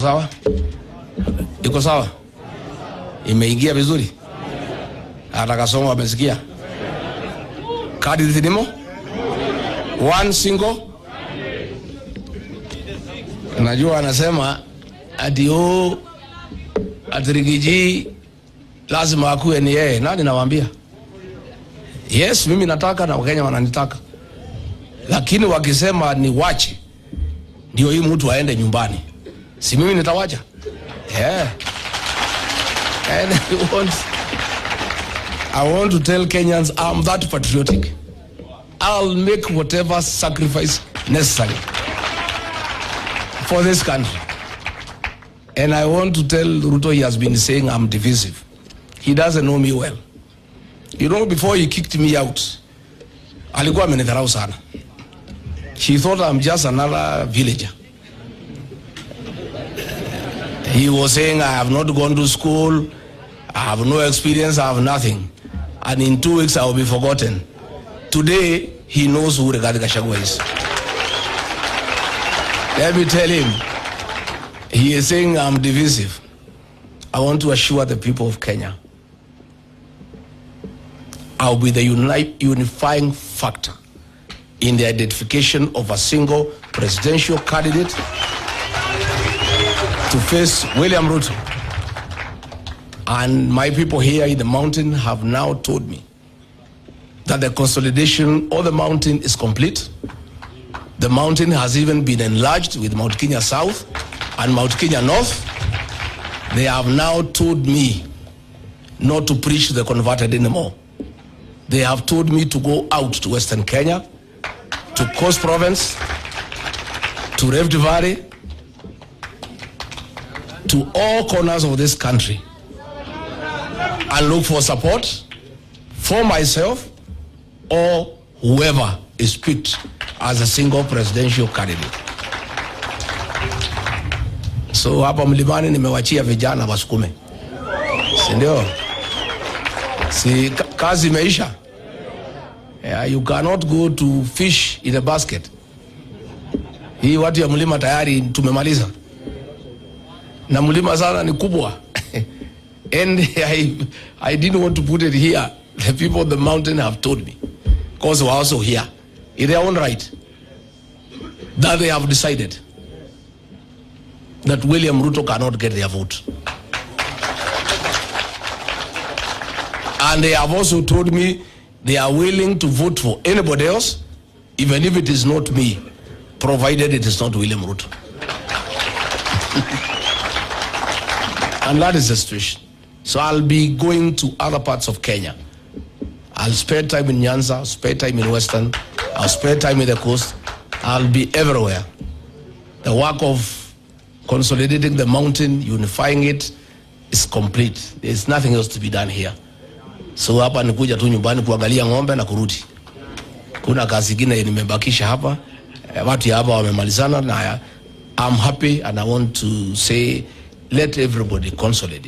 Sawa? Iko sawa? Imeingia vizuri? Atakasoma amesikia? Kadi zilimo? One single? Najua anasema ati Rigiji lazima akuwe ni yeye. Nani nawaambia? Yes, mimi nataka na Wakenya wananitaka. Lakini wakisema ni wache, ndio hii mtu aende nyumbani. Si mimi nitawacha? Yeah. And I want to tell Kenyans I'm that patriotic. I'll make whatever sacrifice necessary for this country. And I want to tell Ruto, he has been saying I'm divisive. He doesn't know me well. You know, before he kicked me out, alikuwa amenidharau sana. He thought I'm just another villager. He was saying I have not gone to school, I have no experience, I have nothing. And in 2 weeks I will be forgotten. Today, he knows who Rigathi Gachagua is. Let me tell him, he is saying I'm divisive. I want to assure the people of Kenya, I'll be the unifying factor in the identification of a single presidential candidate to face William Ruto. And my people here in the mountain have now told me that the consolidation of the mountain is complete. The mountain has even been enlarged with Mount Kenya South and Mount Kenya North. They have now told me not to preach the converted anymore. They have told me to go out to Western Kenya, to Coast Province, to Rift Valley, to all corners of this country and look for support for myself or whoever is picked as a single presidential candidate. So hapa mlimani nimewachia vijana wasukume. Si ndio? Si kazi imeisha. Yeah, you cannot go to fish in a basket. Hii watu ya mlima tayari tumemaliza. Na mlima sana ni kubwa. And I didn't want to put it here. The people of the mountain have told me, because we're also here, in their own right, that they have decided that William Ruto cannot get their vote. And they have also told me they are willing to vote for anybody else, even if it is not me, provided it is not William Ruto. And that is the situation. So I'll be going to other parts of Kenya. I'll spend time in Nyanza, I'll spend time in Western, I'll spend time in the coast. I'll be everywhere. The work of consolidating the mountain, unifying it, is complete. There's nothing else to be done here. So hapa nikuja tu nyumbani kuangalia ng'ombe na kurudi. Kuna kazi nyingine nimebakisha hapa. Watu hapa wamemalizana na I'm happy and I want to say let everybody consolidate.